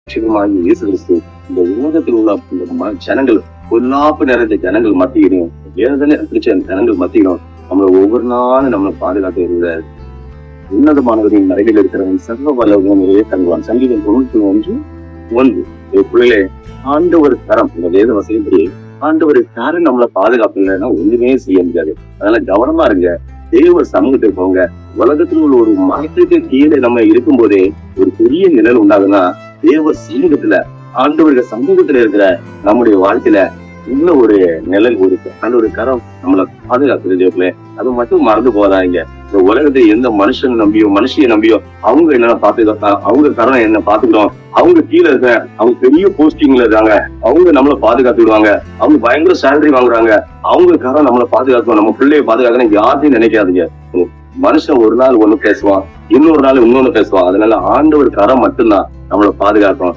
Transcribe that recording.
ரட்சகருமாகிய இயேசு கிறிஸ்து இந்த உலகத்தில் உள்ள இந்த ஜனங்கள் பொல்லாப்பு நிறைந்த ஜனங்கள் மத்தியிலும் வேதனை பிடிச்ச ஜனங்கள் மத்தியிலும் நம்மளை ஒவ்வொரு நாளும் நம்மளை பாதுகாத்து இருக்கிறார். உன்னதமானவரின் மறைவில் இருக்கிறவன் சர்வ வல்லவர்களே தங்குவான். சங்கீதம் 91:1. பிள்ளைகளே, ஆண்டவர் தரம் இந்த வேத வசதிப்படி ஆண்டவர் தரம் நம்மளை பாதுகாப்பு இல்லைன்னா ஒண்ணுமே செய்ய முடியாது. அதனால கவனமா இருங்க. தேவ சமூகத்துக்கு போங்க. உலகத்தில் உள்ள ஒரு மரத்துக்கு கீழே நம்ம இருக்கும் போதே ஒரு பெரிய நிழல் உண்டாகுன்னா தேவ சமூகத்துல ஆண்டவர்கள் சமூகத்துல இருக்கிற நம்முடைய வாழ்க்கையில உள்ள ஒரு நிழல் இருக்கு. அந்த ஒரு கரம் நம்மளை பாதுகாத்துருக்கே. அது மட்டும் மறந்து போதாங்க. இந்த உலகத்தை எந்த மனுஷன் நம்பியோ மனுஷியை நம்பியோ அவங்க என்ன பாத்துக்கிட்டா அவங்க கரம் என்ன பாத்துக்கிட்டோம். அவங்க கீழே இருக்க அவங்க பெரிய போஸ்டிங்ல இருக்காங்க. அவங்க நம்மளை பாதுகாத்து விடுவாங்க. அவங்க பயங்கர சேலரி வாங்குறாங்க. அவங்க கரம் நம்மளை பாதுகாக்கணும். நம்ம பிள்ளைய பாதுகாக்கணும் யாரையும் நினைக்காதீங்க. மனுஷன் ஒரு நாள் ஒண்ணு பேசுவான், இன்னொரு நாள் இன்னொன்னு பேசுவான். அதனால ஆண்டவர் கரம் மட்டும்தான் நம்மளை பாதுகாக்கும்.